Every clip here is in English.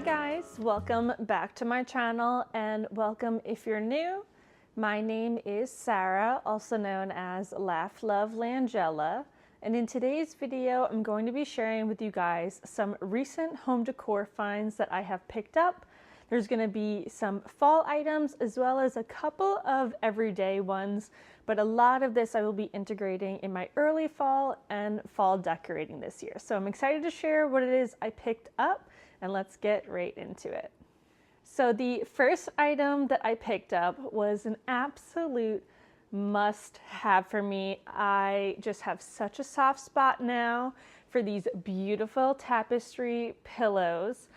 guys, welcome back to my channel and welcome if you're new. My name is Sarah, also known as Laugh Love Langella, and in today's video I'm going to be sharing with you guys some recent home decor finds that I have picked up. There's going to be some fall items as well as a couple of everyday ones, but a lot of this I will be integrating in my early fall and fall decorating this year. So I'm excited to share what it is I picked up, and let's get right into it. So the first item that I picked up was an absolute must-have for me. I just have such a soft spot now for these beautiful Tapestry pillows.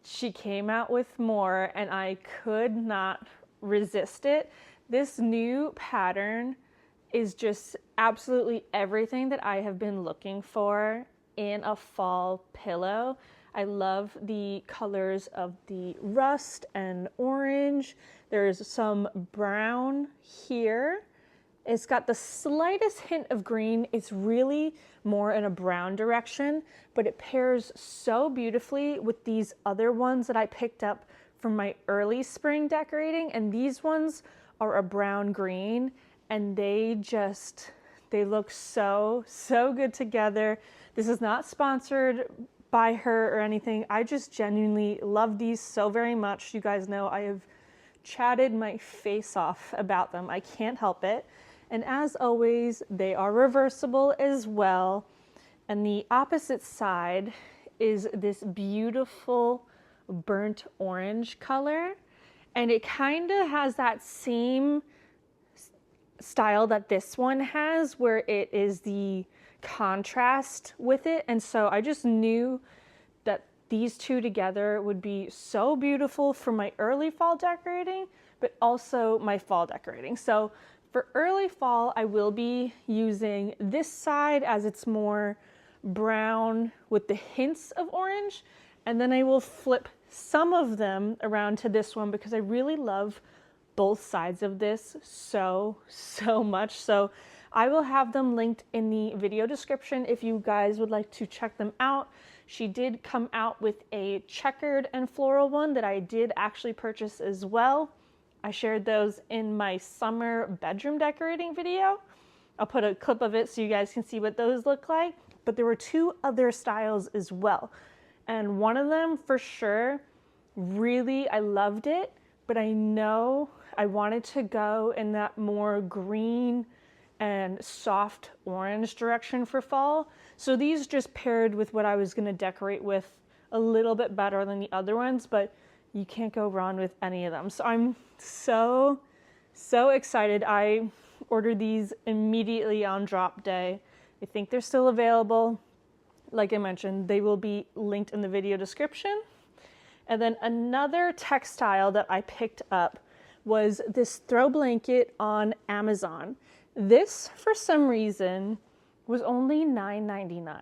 She came out with more and I could not resist it. This new pattern is just absolutely everything that I have been looking for in a fall pillow. I love the colors of the rust and orange. There's some brown here. It's got the slightest hint of green. It's really more in a brown direction, but it pairs so beautifully with these other ones that I picked up from my early spring decorating. And these ones are a brown green and they look so good together. This is not sponsored by her or anything. I just genuinely love these so very much. You guys know I have chatted my face off about them. I can't help it. And as always, they are reversible as well. And the opposite side is this beautiful burnt orange color. And it kind of has that same style that this one has, where it is the contrast with it. And so I just knew that these two together would be so beautiful for my early fall decorating, but also my fall decorating. So for early fall, I will be using this side as it's more brown with the hints of orange. And then I will flip some of them around to this one because I really love both sides of this so much. So I will have them linked in the video description if you guys would like to check them out. She did come out with a checkered and floral one that I did actually purchase as well. I shared those in my summer bedroom decorating video. I'll put a clip of it so you guys can see what those look like. But there were two other styles as well. And one of them for sure, really, I loved it, but I know I wanted to go in that more green and soft orange direction for fall. So these just paired with what I was going to decorate with a little bit better than the other ones, but you can't go wrong with any of them. So I'm so excited. I ordered these immediately on drop day. I think they're still available. Like I mentioned, they will be linked in the video description. And then another textile that I picked up was this throw blanket on Amazon. This, for some reason, was only $9.99.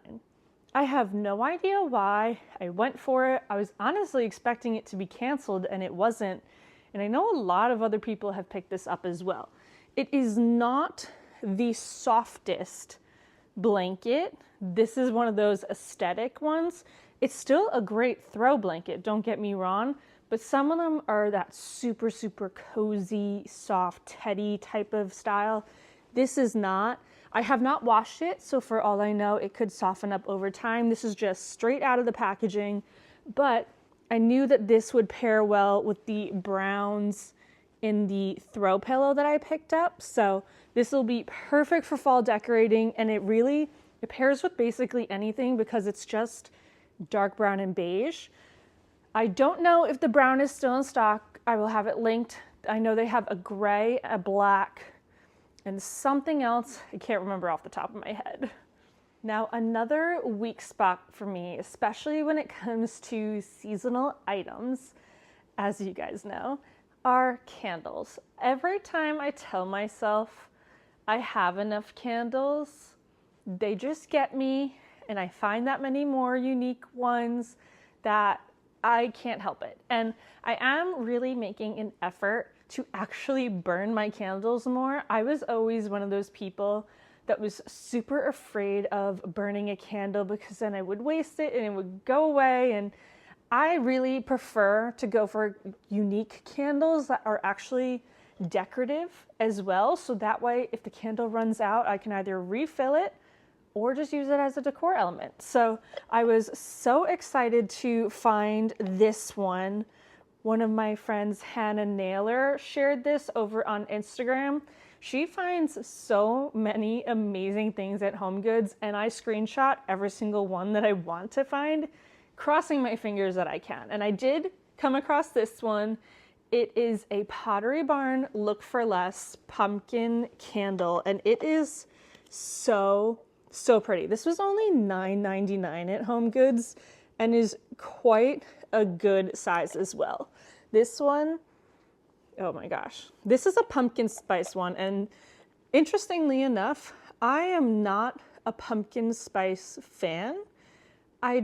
I have no idea why. I went for it. I was honestly expecting it to be canceled and it wasn't. And I know a lot of other people have picked this up as well. It is not the softest blanket. This is one of those aesthetic ones. It's still a great throw blanket, don't get me wrong, but some of them are that super cozy, soft, teddy type of style. This is not. I have not washed it, so for all I know, it could soften up over time. This is just straight out of the packaging, but I knew that this would pair well with the browns in the throw pillow that I picked up. So this will be perfect for fall decorating, and it pairs with basically anything because it's just dark brown and beige. I don't know if the brown is still in stock. I will have it linked. I know they have a gray, a black, and something else I can't remember off the top of my head. Now, another weak spot for me, especially when it comes to seasonal items, as you guys know, are candles. Every time I tell myself I have enough candles, they just get me, and I find that many more unique ones that I can't help it. And I am really making an effort to actually burn my candles more. I was always one of those people that was super afraid of burning a candle because then I would waste it and it would go away, and I really prefer to go for unique candles that are actually decorative as well. So that way, if the candle runs out, I can either refill it or just use it as a decor element. So I was so excited to find this one. One of my friends, Hannah Naylor, shared this over on Instagram. She finds so many amazing things at HomeGoods, and I screenshot every single one that I want to find, crossing my fingers that I can. And I did come across this one. It is a Pottery Barn Look for Less pumpkin candle, and it is so pretty. This was only $9.99 at HomeGoods and is quite a good size as well. This one, oh my gosh, this is a pumpkin spice one, and interestingly enough, I am not a pumpkin spice fan. I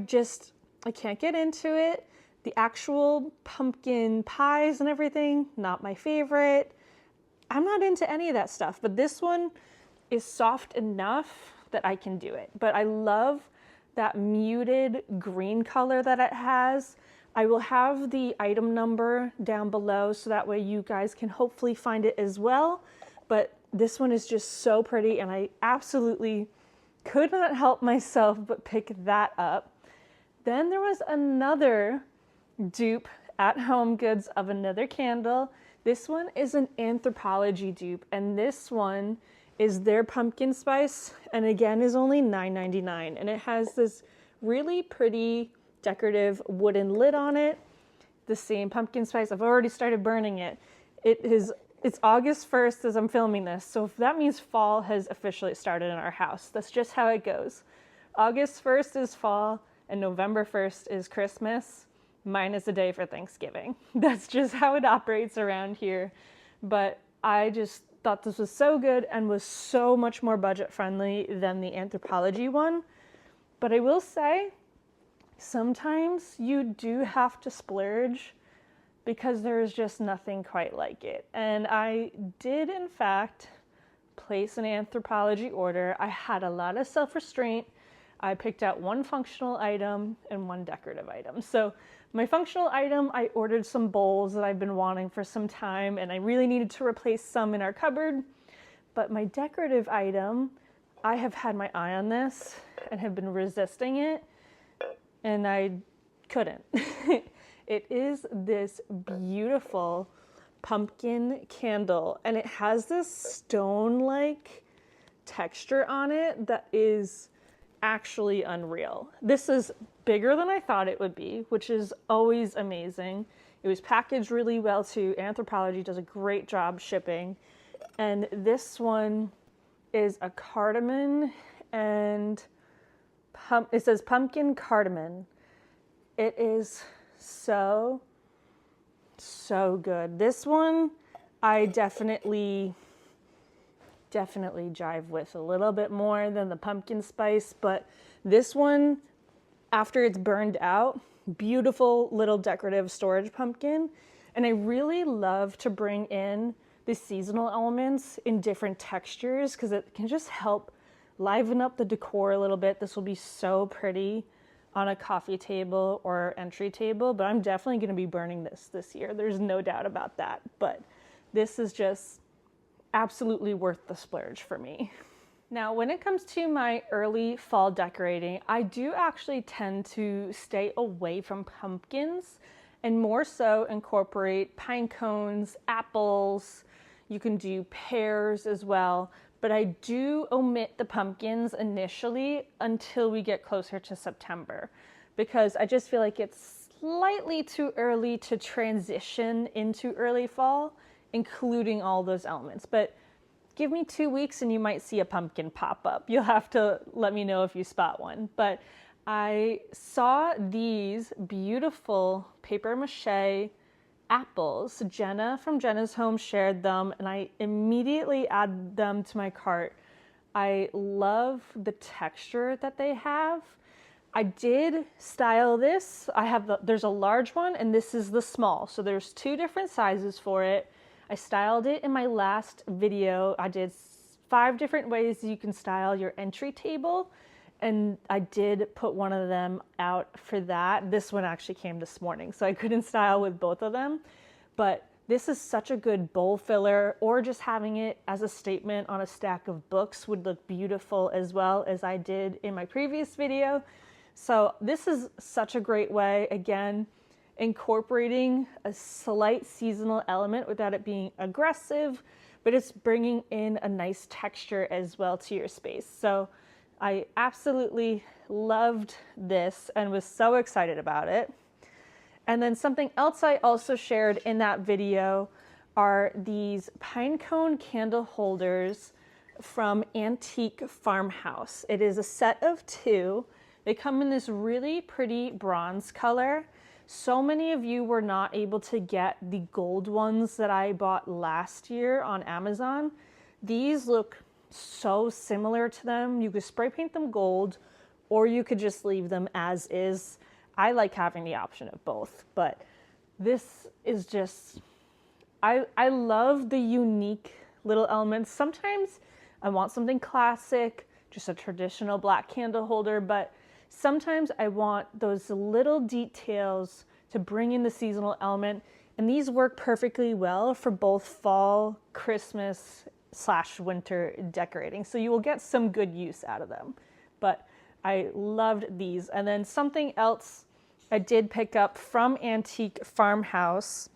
can't get into it. The actual pumpkin pies and everything, not my favorite. I'm not into any of that stuff, but this one is soft enough that I can do it. But I love that muted green color that it has. I will have the item number down below so that way you guys can hopefully find it as well. But this one is just so pretty, and I absolutely could not help myself but pick that up. Then there was another dupe at HomeGoods of another candle. This one is an Anthropologie dupe, and this one is their pumpkin spice, and again is only $9.99, and it has this really pretty decorative wooden lid on it. The same pumpkin spice. I've already started burning it. It's August 1st as I'm filming this, so that means fall has officially started in our house. That's just how it goes. August 1st is fall, and November 1st is Christmas, minus a day for Thanksgiving. That's just how it operates around here. But I just thought this was so good and was so much more budget friendly than the Anthropologie one. But I will say, sometimes you do have to splurge because there is just nothing quite like it. And I did, in fact, place an Anthropologie order. I had a lot of self-restraint. I picked out one functional item and one decorative item. So my functional item, I ordered some bowls that I've been wanting for some time, and I really needed to replace some in our cupboard. But my decorative item, I have had my eye on this and have been resisting it, and I couldn't. It is this beautiful pumpkin candle, and it has this stone-like texture on it that is actually unreal. This is bigger than I thought it would be, which is always amazing. It was packaged really well too. Anthropologie does a great job shipping. And this one is a cardamom and it says pumpkin cardamom. It is so good. This one I definitely jive with a little bit more than the pumpkin spice, but this one, after it's burned out, beautiful little decorative storage pumpkin. And I really love to bring in the seasonal elements in different textures because it can just help liven up the decor a little bit. This will be so pretty on a coffee table or entry table, but I'm definitely going to be burning this year. There's no doubt about that. But this is just absolutely worth the splurge for me. Now, when it comes to my early fall decorating, I do actually tend to stay away from pumpkins and more so incorporate pine cones, apples. You can do pears as well, but I do omit the pumpkins initially until we get closer to September because I just feel like it's slightly too early to transition into early fall, including all those elements. But give me 2 weeks and you might see a pumpkin pop up. You'll have to let me know if you spot one. But I saw these beautiful papier-mâché apples. Jenna from Jenna's Home shared them, and I immediately added them to my cart. I love the texture that they have. I did style this. There's a large one, and this is the small. So there's 2 different sizes for it. I styled it in my last video. I did 5 different ways you can style your entry table. and I did put one of them out for that. This one actually came this morning, so I couldn't style with both of them. But this is such a good bowl filler, or just having it as a statement on a stack of books would look beautiful as well, as I did in my previous video. So this is such a great way, again, incorporating a slight seasonal element without it being aggressive, but it's bringing in a nice texture as well to your space. So I absolutely loved this and was so excited about it. And then something else I also shared in that video are these pine cone candle holders from Antique Farmhouse. It is a set of 2. They come in this really pretty bronze color. So many of you were not able to get the gold ones that I bought last year on Amazon. These look so similar to them. You could spray paint them gold, or you could just leave them as is. I like having the option of both, but this is just, I love the unique little elements. Sometimes I want something classic, just a traditional black candle holder, but sometimes I want those little details to bring in the seasonal element, and these work perfectly well for both fall, Christmas / winter decorating. So you will get some good use out of them, but I loved these. And then something else I did pick up from Antique Farmhouse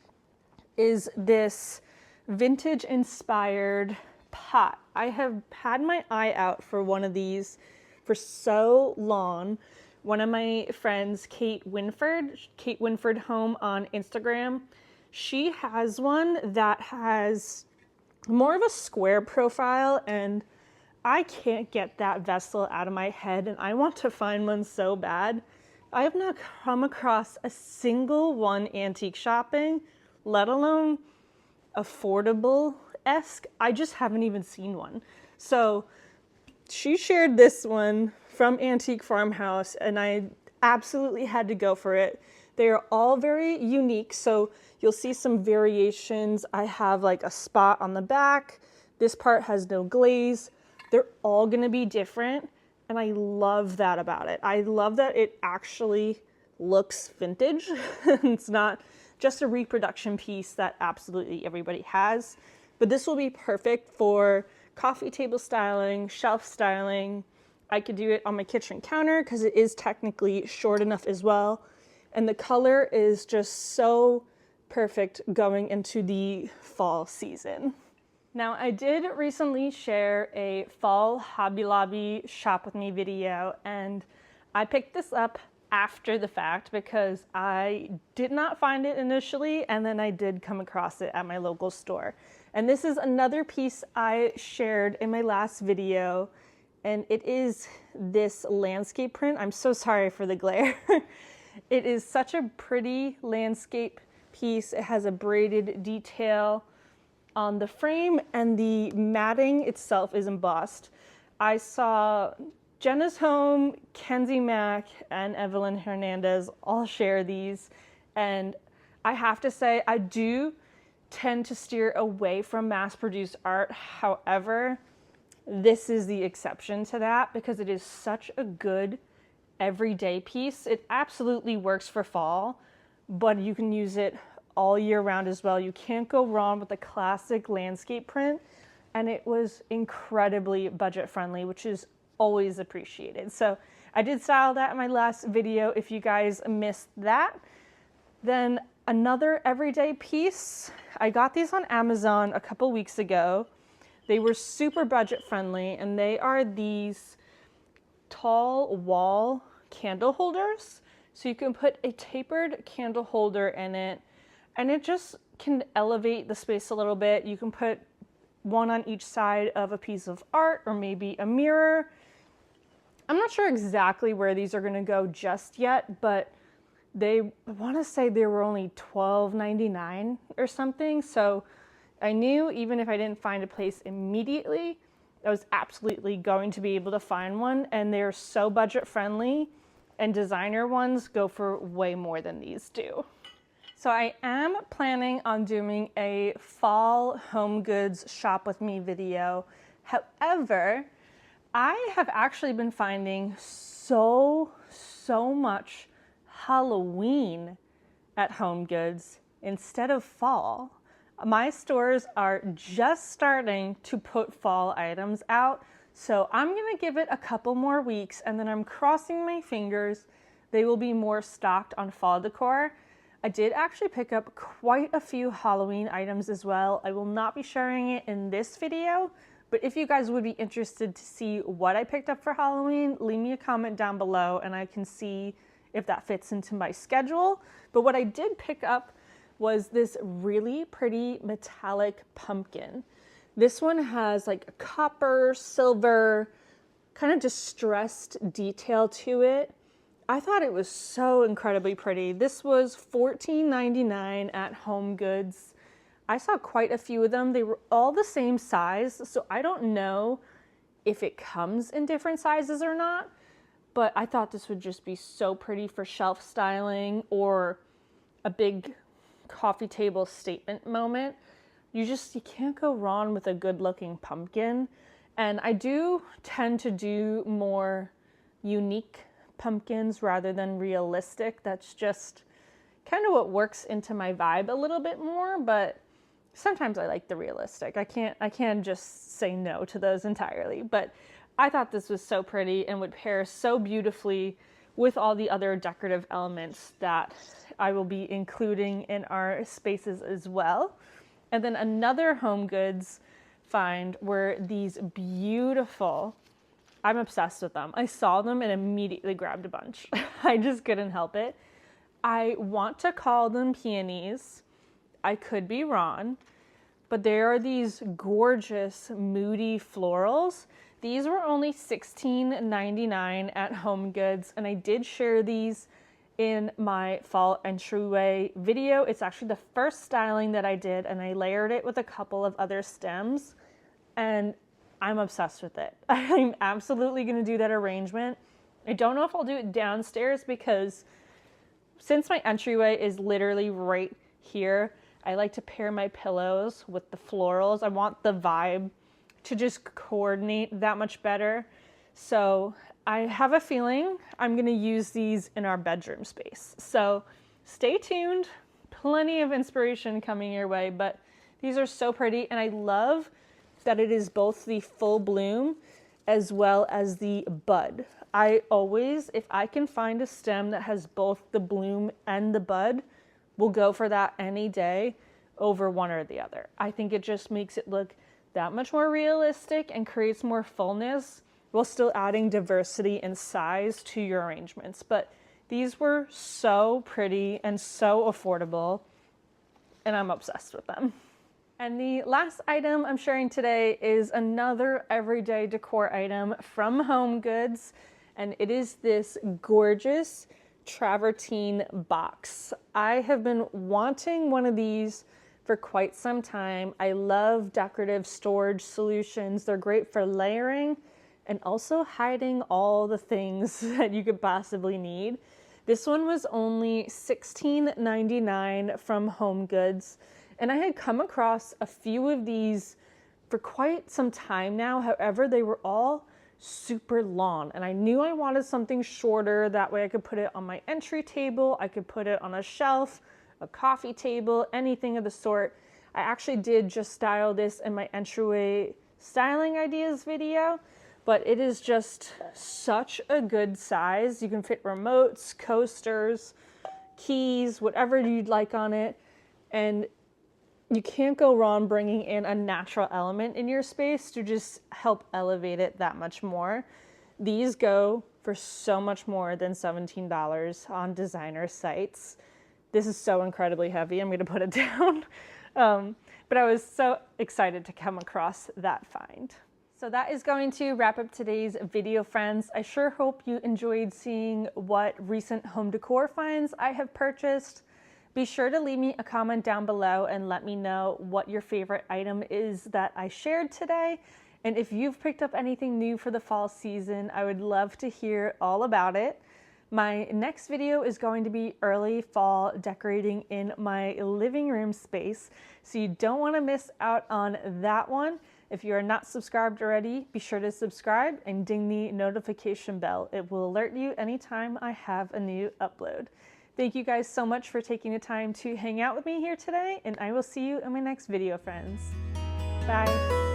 is this vintage inspired pot. I have had my eye out for one of these for so long. One of my friends, Kate Winford Home on Instagram, she has one that has more of a square profile, and I can't get that vessel out of my head, and I want to find one so bad. I have not come across a single one antique shopping, let alone affordable-esque. I just haven't even seen one. So she shared this one from Antique Farmhouse, and I absolutely had to go for it. They are all very unique, so you'll see some variations. I have like a spot on the back. This part has no glaze. They're all gonna be different, and I love that about it. I love that it actually looks vintage. It's not just a reproduction piece that absolutely everybody has, but this will be perfect for coffee table styling, shelf styling. I could do it on my kitchen counter because it is technically short enough as well. And the color is just so perfect going into the fall season. Now, I did recently share a fall Hobby Lobby shop with me video, and I picked this up after the fact because I did not find it initially, and then I did come across it at my local store. And this is another piece I shared in my last video, and it is this landscape print. I'm so sorry for the glare. It is such a pretty landscape piece. It has a braided detail on the frame, and the matting itself is embossed. I saw Jenna's Home, Kenzie Mack, and Evelyn Hernandez all share these, and I have to say I do tend to steer away from mass-produced art. However, this is the exception to that because it is such a good everyday piece. It absolutely works for fall, but you can use it all year round as well. You can't go wrong with a classic landscape print, and it was incredibly budget friendly, which is always appreciated. So I did style that in my last video. If you guys missed that, then another everyday piece. I got these on Amazon a couple weeks ago. They were super budget friendly, and they are these tall wall candle holders. So you can put a tapered candle holder in it, and it just can elevate the space a little bit. You can put one on each side of a piece of art or maybe a mirror. I'm not sure exactly where these are going to go just yet, but I want to say they were only $12.99 or something. So I knew even if I didn't find a place immediately, I was absolutely going to be able to find one. And they're so budget friendly, and designer ones go for way more than these do. So I am planning on doing a fall home goods shop with me video. However, I have actually been finding so much Halloween at Home Goods instead of fall. My stores are just starting to put fall items out, so I'm gonna give it a couple more weeks and then I'm crossing my fingers they will be more stocked on fall decor. I did actually pick up quite a few Halloween items as well. I will not be sharing it in this video, but if you guys would be interested to see what I picked up for Halloween, leave me a comment down below and I can see if that fits into my schedule. But what I did pick up was this really pretty metallic pumpkin. This one has like a copper, silver, kind of distressed detail to it. I thought it was so incredibly pretty. This was $14.99 at Home Goods. I saw quite a few of them. They were all the same size, so I don't know if it comes in different sizes or not, but I thought this would just be so pretty for shelf styling or a big coffee table statement moment. You can't go wrong with a good looking pumpkin. And I do tend to do more unique pumpkins rather than realistic. That's just kind of what works into my vibe a little bit more, but sometimes I like the realistic. I can't just say no to those entirely, but I thought this was so pretty and would pair so beautifully with all the other decorative elements that I will be including in our spaces as well. And then another Home Goods find were these beautiful, I'm obsessed with them. I saw them and immediately grabbed a bunch. I just couldn't help it. I want to call them peonies. I could be wrong, but there are these gorgeous Moody florals. These were only $16.99 at Home Goods, and I did share these in my fall entryway video. It's actually the first styling that I did, and I layered it with a couple of other stems, and I'm obsessed with it. I'm absolutely gonna do that arrangement. I don't know if I'll do it downstairs because since my entryway is literally right here, I like to pair my pillows with the florals. I want the vibe to just coordinate that much better. So I have a feeling I'm gonna use these in our bedroom space. So stay tuned, plenty of inspiration coming your way, but these are so pretty. And I love that it is both the full bloom as well as the bud. I always, if I can find a stem that has both the bloom and the bud, will go for that any day over one or the other. I think it just makes it look that much more realistic and creates more fullness while still adding diversity and size to your arrangements. But these were so pretty and so affordable, and I'm obsessed with them. And the last item I'm sharing today is another everyday decor item from Home Goods, and it is this gorgeous Travertine box. I have been wanting one of these for quite some time. I love decorative storage solutions. They're great for layering and also hiding all the things that you could possibly need. This one was only $16.99 from Home Goods, and I had come across a few of these for quite some time now. However, they were all super long, and I knew I wanted something shorter. That way I could put it on my entry table, I could put it on a shelf, a coffee table, anything of the sort. I actually did just style this in my entryway styling ideas video, but it is just such a good size. You can fit remotes, coasters, keys, whatever you'd like on it, and you can't go wrong bringing in a natural element in your space to just help elevate it that much more. These go for so much more than $17 on designer sites. This is so incredibly heavy. I'm going to put it down. But I was so excited to come across that find. So that is going to wrap up today's video, friends. I sure hope you enjoyed seeing what recent home decor finds I have purchased. Be sure to leave me a comment down below and let me know what your favorite item is that I shared today. And if you've picked up anything new for the fall season, I would love to hear all about it. My next video is going to be early fall decorating in my living room space, so you don't want to miss out on that one. If you are not subscribed already, be sure to subscribe and ding the notification bell. It will alert you anytime I have a new upload. Thank you guys so much for taking the time to hang out with me here today, and I will see you in my next video, friends. Bye.